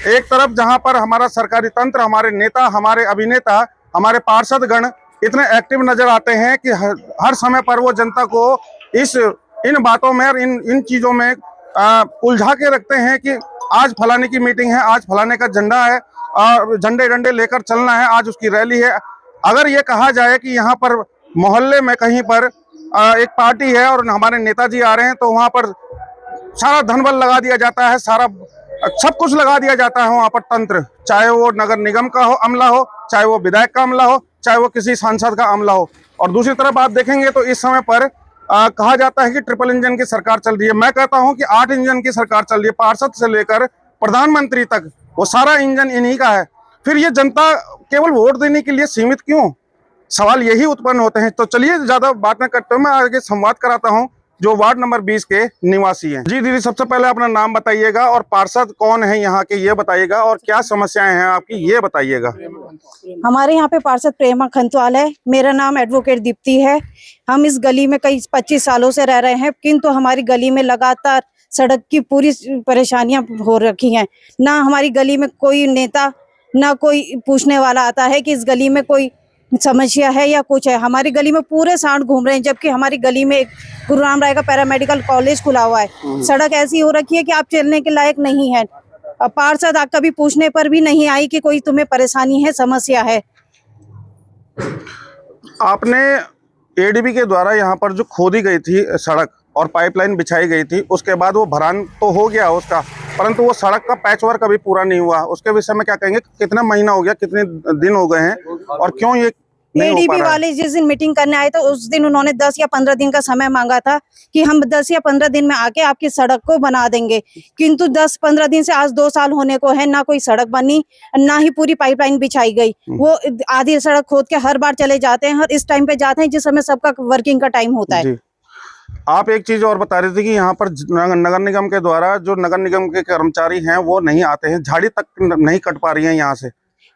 एक तरफ जहां पर हमारा सरकारी तंत्र, हमारे नेता, हमारे अभिनेता, हमारे पार्षदगण इतने एक्टिव नजर आते हैं कि हर समय पर वो जनता को इन बातों में और इन चीजों में उलझा के रखते हैं कि आज फलाने की मीटिंग है, आज फलाने का झंडा है, झंडे डंडे लेकर चलना है, आज उसकी रैली है। अगर ये कहा जाए कि यहाँ पर मोहल्ले में कहीं पर एक पार्टी है और हमारे नेताजी आ रहे हैं, तो वहां पर सारा धनबल लगा दिया जाता है, सारा सब कुछ लगा दिया जाता है वहां पर तंत्र, चाहे वो नगर निगम का हो अमला हो, चाहे वो विधायक का अमला हो, चाहे वो किसी सांसद का अमला हो। और दूसरी तरफ आप देखेंगे तो इस समय पर कहा जाता है कि ट्रिपल इंजन की सरकार चल रही है। मैं कहता हूं कि 8 इंजन की सरकार चल रही है, पार्षद से लेकर प्रधानमंत्री तक, वो सारा इंजन इन्हीं का है। फिर ये जनता केवल वोट देने के लिए सीमित क्यों? सवाल यही उत्पन्न होते हैं। तो चलिए ज्यादा बात न करते हुए मैं आगे संवाद कराता हूं जो वार्ड नंबर 20 के निवासी हैं। जी दीदी, सबसे पहले अपना नाम बताइएगा और पार्षद कौन है यहाँ के ये बताइएगा, और क्या समस्याएं हैं आपकी ये बताइएगा। हमारे यहाँ पे पार्षद प्रेमा खंतवाल है। मेरा नाम एडवोकेट दीप्ति है। हम इस गली में कई 25 सालों से रह रहे हैं, किंतु हमारी गली में लगातार सड़क की पूरी परेशानियां हो रखी हैं। ना हमारी गली में कोई नेता, ना कोई पूछने वाला आता है कि इस गली में कोई समस्या है या कुछ है। हमारी गली में पूरे सांड घूम रहे हैं, जबकि हमारी गली में एक गुरु राम राय का पैरामेडिकल कॉलेज खुला हुआ है। सड़क ऐसी हो रखी है कि आप चलने के लायक नहीं है। पार्षद कभी पूछने पर भी नहीं आई कि कोई तुम्हें परेशानी है, समस्या है। आपने एडीबी के द्वारा यहाँ पर जो खोदी गई थी सड़क और पाइपलाइन बिछाई गई थी, उसके बाद वो भरान तो हो गया उसका, परंतु वो सड़क का पैचवर्क अभी पूरा नहीं हुआ। उसके विषय में क्या कहेंगे? कितना महीना हो गया, कितने दिन हो गए हैं और क्यों ये नहीं हो पा एडीबी रहा है? वाले जिस दिन मीटिंग करने आए तो उस दिन उन्होंने 10 या 15 दिन का समय मांगा था कि हम 10 या 15 दिन में आके आपकी सड़क को बना देंगे, किंतु 10-15 दिन से आज 2 साल होने को है, ना कोई सड़क बनी, ना ही पूरी पाइपलाइन बिछाई गई। वो आधी सड़क खोद के हर बार चले जाते हैं और इस टाइम पे जाते हैं जिस समय सबका वर्किंग का टाइम होता है। आप एक चीज और बता रहे थे कि यहाँ पर नगर निगम के द्वारा जो नगर निगम के कर्मचारी हैं वो नहीं आते हैं, झाड़ी तक नहीं कट पा रही है यहाँ से।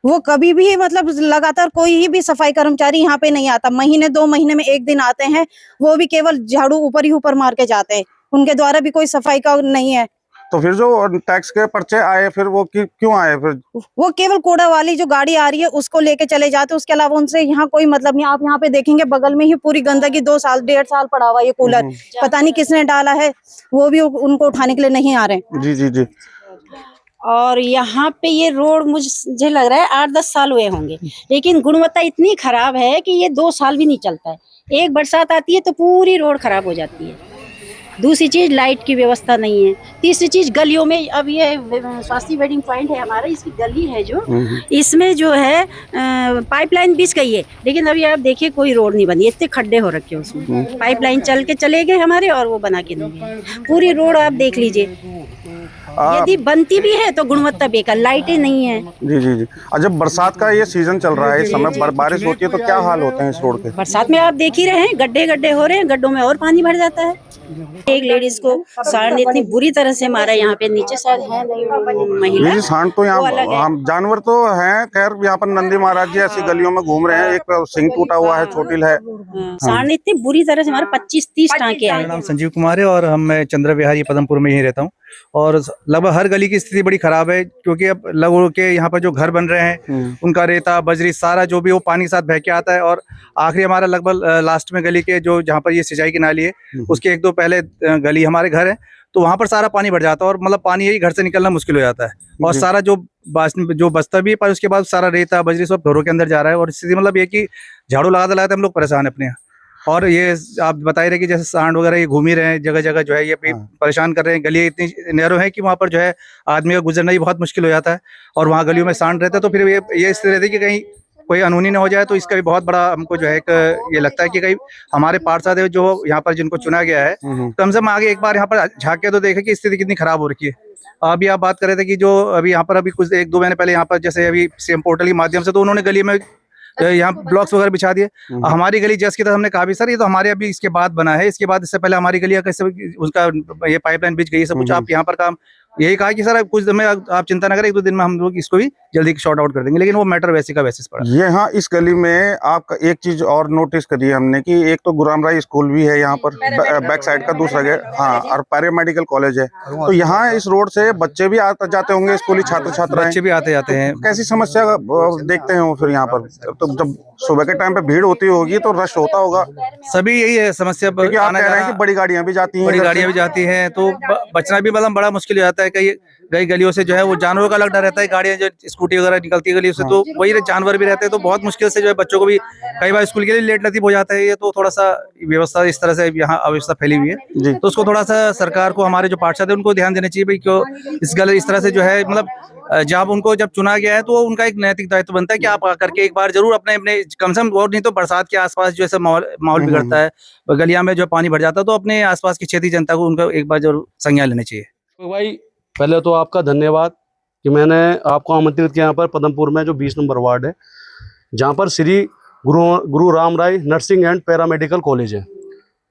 वो कभी भी मतलब लगातार कोई भी सफाई कर्मचारी यहाँ पे नहीं आता। महीने 2 महीने में एक दिन आते हैं, वो भी केवल झाड़ू ऊपर ही ऊपर मार के जाते हैं। उनके द्वारा भी कोई सफाई का नहीं है। तो फिर जो टैक्स के पर्चे आए फिर वो क्यों आए? फिर वो केवल कूड़ा वाली जो गाड़ी आ रही है उसको लेके चले जाते, उसके अलावा उनसे यहाँ कोई मतलब नहीं। आप यहाँ पे देखेंगे बगल में ही पूरी गंदगी 2 साल 1.5 साल पड़ा हुआ, ये कूलर पता नहीं किसने डाला है, वो भी उनको उठाने के लिए नहीं आ रहे। जी जी जी। और यहाँ पे ये रोड मुझे लग रहा है 8-10 साल हुए होंगे, लेकिन गुणवत्ता इतनी खराब है कि ये 2 साल भी नहीं चलता है। एक बरसात आती है तो पूरी रोड खराब हो जाती है। दूसरी चीज लाइट की व्यवस्था नहीं है। तीसरी चीज गलियों में, अब ये स्वास्थ्य वेडिंग पॉइंट है हमारा, इसकी गली है जो, इसमें जो है पाइपलाइन बिछ गई है, लेकिन अभी आप देखिए कोई रोड नहीं बनी, इतने खड्डे हो रखे हैं उसमें। पाइपलाइन चल के चले गए हमारे और वो बना के नहीं गए। पूरी रोड आप देख लीजिए, यदि बनती भी है तो गुणवत्ता बेकार, लाइटें नहीं है। जी जी जी। और जब बरसात का ये सीजन चल रहा है, इस समय बारिश होती है तो क्या हाल होते हैं इस रोड के? बरसात में आप देख ही रहे हैं, गड्ढे गड्ढे हो रहे हैं, गड्ढों में और पानी भर जाता है। एक लेडीज को सांड ने इतनी बुरी तरह से मारा, यहाँ पे नीचे शायद है नहीं महिला। सांड तो यहाँ हम जानवर तो हैं, खैर यहाँ पर नंदी महाराज जी ऐसी गलियों में घूम रहे हैं, एक सिंग टूटा हुआ है, चोटिल है। सांड ने इतनी बुरी तरह से मारा, 25-30 टाँके आए। मेरा नाम संजीव कुमार है और मैं चंद्र विहारी पदमपुर में ही रहता हूँ। और लगभग हर गली की स्थिति बड़ी खराब है, क्योंकि अब लोगों के यहाँ पर जो घर बन रहे हैं उनका रेता बजरी सारा जो भी वो पानी के साथ बह के आता है। और आखिरी हमारा लगभग लास्ट में गली के जो जहाँ पर ये सिंचाई की नाली है उसके 1-2 पहले गली हमारे घर है, तो वहाँ पर सारा पानी भर जाता है और मतलब पानी यही घर से निकलना मुश्किल हो जाता है। और सारा जो बचता भी है, पर उसके बाद सारा रेता बजरी सब घरों के अंदर जा रहा है। और स्थिति मतलब ये कि झाड़ू लगाते लगाते हम लोग परेशान है अपने यहाँ। और ये आप बता रहे कि जैसे सांड वगैरह ये घूम ही रहे हैं जगह जगह, जो है ये परेशान कर रहे हैं। गली इतनी नैरो है कि वहाँ पर जो है आदमी का गुजरना ही बहुत मुश्किल हो जाता है। और वहाँ गलियों में सांड रहता है, तो फिर ये स्थिति रहती है कि कहीं कोई अनहोनी न हो जाए। तो इसका भी बहुत बड़ा हमको जो है एक ये लगता है कि कहीं हमारे पार्षद है जो यहाँ पर जिनको चुना गया है, कम से कम आगे एक बार यहाँ पर झाँक के तो देखे कि स्थिति कितनी खराब हो रखी है। अभी आप बात कर रहे थे कि जो अभी यहाँ पर अभी कुछ 1-2 महीने पहले यहाँ पर जैसे अभी सीएम पोर्टल के माध्यम से तो उन्होंने गली में यहाँ ब्लॉक्स वगैरह बिछा दिए। हमारी गली जस्ट की तरह हमने कहा भी सर ये तो हमारे अभी इसके बाद बना है, इसके बाद इससे पहले हमारी गली कैसे उसका ये पाइपलाइन बिछ गई सब कुछ। आप यहाँ पर काम यही कहा कि सर कुछ दिन में आप चिंता न करें, 1-2 दिन में हम लोग इसको भी जल्दी शॉर्ट आउट कर देंगे, लेकिन वो मैटर वैसे का वैसे पड़ा। ये हाँ, इस गली में आपका एक चीज और नोटिस करी है हमने कि एक तो गुलाम राय स्कूल भी है यहाँ पर बैक साइड का, दूसरा गेट हाँ, और पैरामेडिकल कॉलेज है। तो यहाँ इस रोड से बच्चे भी आते जाते होंगे, स्कूली छात्र छात्राएं बच्चे भी आते जाते हैं। कैसी समस्या देखते हैं वो फिर यहाँ पर? तो जब सुबह के टाइम पे भीड़ होती होगी तो रश होता होगा, सभी यही है समस्या। क्योंकि आप कह रहे हैं कि बड़ी गाड़ियां भी जाती हैं, बड़ी गाड़ियां भी जाती हैं, तो बचना भी मतलब बड़ा मुश्किल हो जाता है। कई गलियों से जो है वो जानवरों का अलग डर रहता है, गाड़ियां जो स्कूटी वगैरह निकलती है गलियों से, तो वही जानवर भी रहते हैं, तो बहुत मुश्किल से जो है बच्चों को भी कई बार स्कूल के लिए लेट नसीब हो जाता है। ये तो थोड़ा सा व्यवस्था इस तरह से यहाँ अव्यवस्था फैली हुई है, तो उसको थोड़ा सा सरकार को, हमारे जो पार्षद है उनको ध्यान देना चाहिए भाई, क्यों इस तरह से जो है मतलब जब उनको जब चुना गया है तो उनका एक नैतिक दायित्व बनता है कि आप आकर के एक बार जरूर अपने कम से कम, और नहीं तो बरसात के आसपास जो ऐसा माहौल बिगड़ता है, गलियां में जो पानी भर जाता है, तो अपने आसपास की क्षेत्रीय जनता को उनका एक बार जरूर संज्ञान लेना चाहिए। तो भाई पहले तो आपका धन्यवाद कि मैंने आपको आमंत्रित किया यहाँ पर पदमपुर में जो 20 नंबर वार्ड है, जहाँ पर श्री गुरु राम राय नर्सिंग एंड पैरामेडिकल कॉलेज है।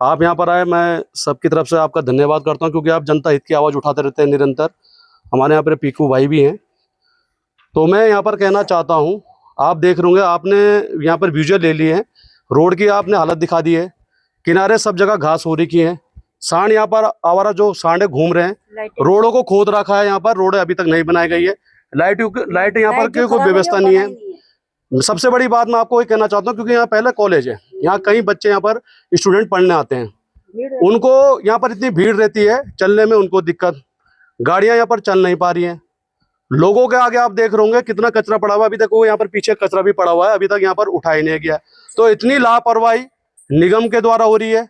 आप यहाँ पर आए, मैं सबकी तरफ से आपका धन्यवाद करता हूँ, क्योंकि आप जनता हित की आवाज़ उठाते रहते हैं निरंतर। हमारे यहाँ पर पीकू भाई भी हैं। तो मैं यहाँ पर कहना चाहता हूँ, आप देख रहे होंगे, आपने यहाँ पर विजुअल ले लिए हैं, रोड की आपने हालत दिखा दी है, किनारे सब जगह घास हो रखी है, सांड यहाँ पर आवारा जो सांडे घूम रहे हैं, रोडों को खोद रखा है, यहाँ पर रोड अभी तक नहीं बनाई गई है, लाइट यहाँ पर की कोई व्यवस्था नहीं है। सबसे बड़ी बात मैं आपको ये कहना चाहता हूँ, क्योंकि यहाँ पहले कॉलेज है, यहाँ कई बच्चे यहाँ पर स्टूडेंट पढ़ने आते हैं, उनको यहाँ पर इतनी भीड़ रहती है, चलने में उनको दिक्कत, गाड़ियाँ यहाँ पर चल नहीं पा रही हैं। लोगों के आगे आप देख रहे होंगे कितना कचरा पड़ा हुआ है, अभी तक वो यहाँ पर पीछे कचरा भी पड़ा हुआ है, अभी तक यहाँ पर उठाया नहीं गया। तो इतनी लापरवाही निगम के द्वारा हो रही है,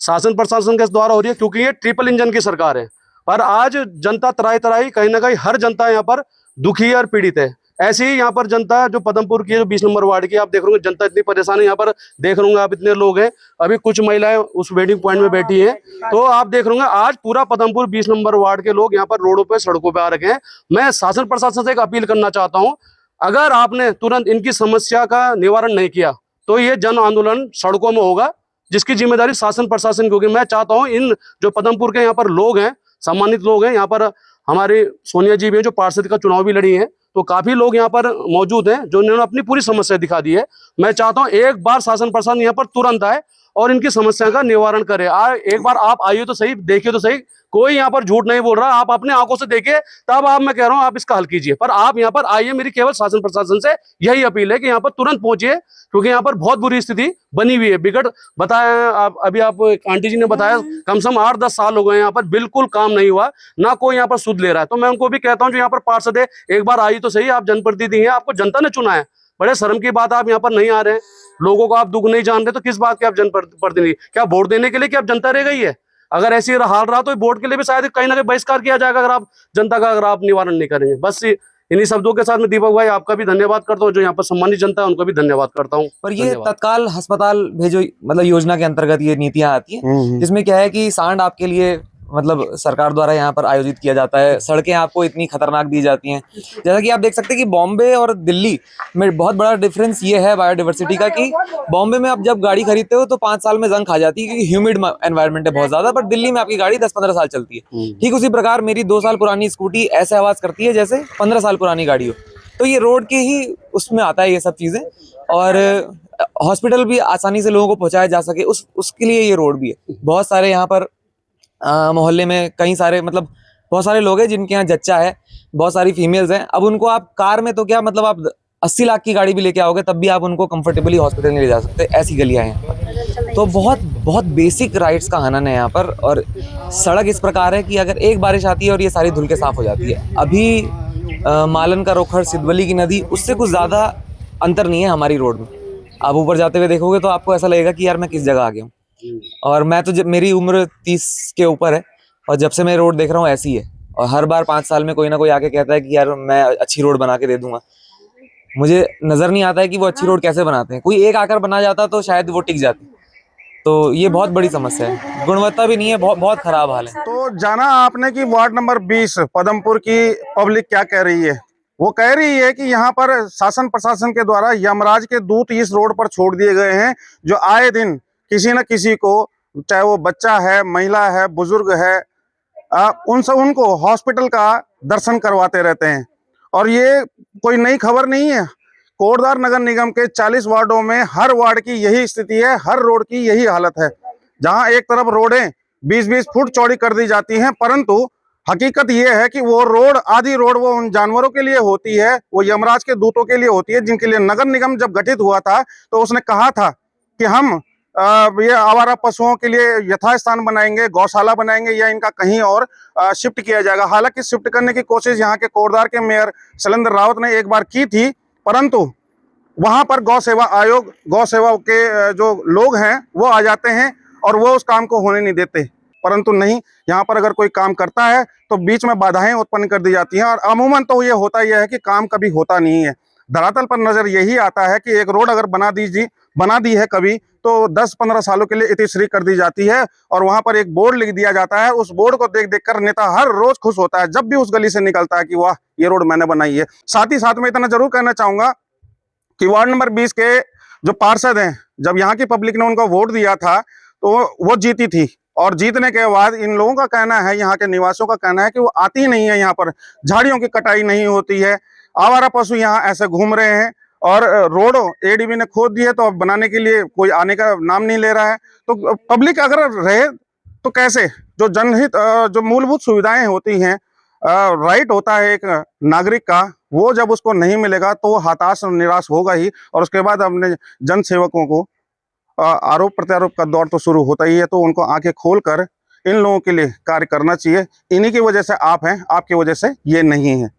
शासन प्रशासन के द्वारा हो रही है, क्योंकि ये ट्रिपल इंजन की सरकार है। पर आज जनता तराई तराई, कहीं ना कहीं हर जनता यहाँ पर दुखी है और पीड़ित है। ऐसी ही यहाँ पर जनता जो पदमपुर की, जो 20 नंबर वार्ड की, आप देख रहे होंगे जनता इतनी परेशान है। यहाँ पर देख रहे होंगे आप, इतने लोग हैं, अभी कुछ महिलाएं उस वेटिंग पॉइंट में बैठी हैं। तो आप देख रहे होंगे आज पूरा पदमपुर 20 नंबर वार्ड के लोग यहाँ पर रोडों पे, सड़कों पे आ रखे हैं। मैं शासन प्रशासन से एक अपील करना चाहता हूँ, अगर आपने तुरंत इनकी समस्या का निवारण नहीं किया तो ये जन आंदोलन सड़कों में होगा, जिसकी जिम्मेदारी शासन प्रशासन की होगी। मैं चाहता हूँ इन जो पदमपुर के यहाँ पर लोग हैं, सम्मानित लोग हैं, यहाँ पर हमारी सोनिया जी भी हैं जो पार्षद का चुनाव भी लड़ी हैं, तो काफी लोग यहाँ पर मौजूद हैं जो इन्होंने अपनी पूरी समस्या दिखा दी है। मैं चाहता हूँ एक बार शासन प्रशासन यहाँ पर तुरंत आए और इनकी समस्या का निवारण करे। एक बार आप आइए तो सही, देखिए तो सही, कोई यहाँ पर झूठ नहीं बोल रहा, आप अपने आंखों से देखिए, तब आप, मैं कह रहा हूँ, आप इसका हल कीजिए। पर आप यहाँ पर आइए, मेरी केवल शासन प्रशासन से यही अपील है कि यहाँ पर तुरंत पहुंचिए, क्योंकि यहाँ पर बहुत बुरी स्थिति बनी हुई है। बिगड़ बताया आप, अभी आप आंटी जी ने बताया, कम से कम 8-10 साल हो गए यहाँ पर बिल्कुल काम नहीं हुआ, ना कोई यहाँ पर सुध ले रहा है। तो मैं उनको भी कहता हूँ जो यहाँ पर पार्षद है, एक बार आइए तो सही, आप जनप्रतिनिधि हैं, आपको जनता ने चुना है, बड़े शर्म की बात आप यहाँ पर नहीं आ रहे हैं, लोगों को आप दुख नहीं जान रहे, तो किस बात के आप जनप्रतिनिधि? क्या वोट देने के लिए क्या आप जनता रह गई है? अगर ऐसी हाल रहा तो वोट के लिए भी शायद कहीं ना कहीं बहिष्कार किया जाएगा, अगर आप जनता का अगर आप निवारण नहीं करेंगे। बस इन्हीं शब्दों के साथ मैं दीपक भाई आपका भी धन्यवाद करता हूँ, जो यहाँ पर सम्मानित जनता है उनको भी धन्यवाद करता हूँ। पर ये तत्काल अस्पताल भेजो मतलब योजना के अंतर्गत ये नीतियां आती हैं, जिसमें क्या है कि सांड आपके लिए मतलब सरकार द्वारा यहाँ पर आयोजित किया जाता है, सड़कें आपको इतनी खतरनाक दी जाती हैं। जैसा कि आप देख सकते हैं कि बॉम्बे और दिल्ली में बहुत बड़ा डिफरेंस ये है बायोडाइवर्सिटी का, कि बॉम्बे में आप जब गाड़ी खरीदते हो तो 5 साल में जंग खा जाती है, क्योंकि ह्यूमिड एनवायरनमेंट है बहुत ज्यादा, पर दिल्ली में आपकी गाड़ी 10-15 साल चलती है। ठीक उसी प्रकार मेरी 2 साल पुरानी स्कूटी ऐसे आवाज करती है जैसे 15 साल पुरानी गाड़ी हो। तो ये रोड के ही उसमें आता है ये सब चीजें, और हॉस्पिटल भी आसानी से लोगों को पहुंचाया जा सके उसके लिए ये रोड भी है। बहुत सारे यहाँ पर मोहल्ले में कई सारे मतलब बहुत सारे लोग हैं जिनके यहाँ जच्चा है, बहुत सारी फीमेल्स हैं। अब उनको आप कार में तो क्या मतलब आप 80 लाख की गाड़ी भी लेके आओगे तब भी आप उनको कंफर्टेबली हॉस्पिटल नहीं ले जा सकते, ऐसी गलियां हैं। तो बहुत बहुत बेसिक राइट्स का हनन है यहाँ पर। और सड़क इस प्रकार है कि अगर एक बारिश आती है और ये सारी धुल के साफ हो जाती है। अभी मालन का रोखड़, सिद्धवली की नदी, उससे कुछ ज़्यादा अंतर नहीं है हमारी रोड में। आप ऊपर जाते हुए देखोगे तो आपको ऐसा लगेगा कि यार मैं किस जगह आ गया हूँ। और मैं तो जब मेरी उम्र 30 के ऊपर है और जब से मैं रोड देख रहा हूँ ऐसी है, और हर बार 5 साल में कोई ना कोई आके कहता है कि यार मैं अच्छी रोड बना के दे दूंगा। मुझे नजर नहीं आता है कि वो अच्छी रोड कैसे बनाते हैं। कोई एक आकर बना जाता तो शायद वो टिक जाती। तो ये बहुत बड़ी समस्या है, गुणवत्ता भी नहीं है, बहुत खराब हाल है। तो जाना आपने कि वार्ड नंबर 20 पदमपुर की पब्लिक क्या कह रही है? वो कह रही है कि यहाँ पर शासन प्रशासन के द्वारा यमराज के दूत इस रोड पर छोड़ दिए गए हैं, जो आए दिन किसी न किसी को, चाहे वो बच्चा है, महिला है, बुजुर्ग है, उनको हॉस्पिटल का दर्शन करवाते रहते हैं। और ये कोई नई खबर नहीं है। कोटद्वार नगर निगम के 40 वार्डों में हर वार्ड की यही स्थिति है, हर रोड की यही हालत है। जहां एक तरफ रोडें 20-20 फुट चौड़ी कर दी जाती हैं, परंतु हकीकत ये है कि वो रोड, आधी रोड वो उन जानवरों के लिए होती है, वो यमराज के दूतों के लिए होती है, जिनके लिए नगर निगम जब गठित हुआ था तो उसने कहा था कि हम ये आवारा पशुओं के लिए यथास्थान बनाएंगे, गौशाला बनाएंगे या इनका कहीं और शिफ्ट किया जाएगा। हालांकि शिफ्ट करने की कोशिश यहाँ के कोटद्वार के मेयर शैलेंद्र रावत ने एक बार की थी, परंतु वहां पर गौ सेवा आयोग, गौ सेवा के जो लोग हैं वो आ जाते हैं और वो उस काम को होने नहीं देते। परंतु नहीं, यहाँ पर अगर कोई काम करता है तो बीच में बाधाएं उत्पन्न कर दी जाती हैं और अमूमन तो ये होता ही है कि काम कभी होता नहीं है। धरातल पर नजर यही आता है कि एक रोड अगर बना दी है कभी, तो 10-15 सालों के लिए इतिश्री कर दी जाती है और वहां पर एक बोर्ड लिख दिया जाता है। उस बोर्ड को देख देख कर नेता हर रोज खुश होता है जब भी उस गली से निकलता है कि वाह, ये रोड मैंने बनाई है। साथ ही साथ में इतना जरूर कहना चाहूंगा कि वार्ड नंबर 20 के जो पार्षद हैं, जब यहाँ की पब्लिक ने उनको वोट दिया था तो वो जीती थी, और जीतने के बाद इन लोगों का कहना है, यहाँ के निवासियों का कहना है कि वो आती ही नहीं है। यहाँ पर झाड़ियों की कटाई नहीं होती है, आवारा पशु यहाँ ऐसे घूम रहे हैं और रोड एडीबी ने खोद दी है तो अब बनाने के लिए कोई आने का नाम नहीं ले रहा है। तो पब्लिक अगर रहे तो कैसे? जो जनहित, जो मूलभूत सुविधाएं होती हैं, राइट होता है एक नागरिक का, वो जब उसको नहीं मिलेगा तो वो हताश और निराश होगा ही। और उसके बाद अपने जन सेवकों को आरोप प्रत्यारोप का दौर तो शुरू होता ही है। तो उनको आंखें खोलकर इन लोगों के लिए कार्य करना चाहिए। इन्हीं की वजह से आप हैं, आपकी वजह से ये नहीं है।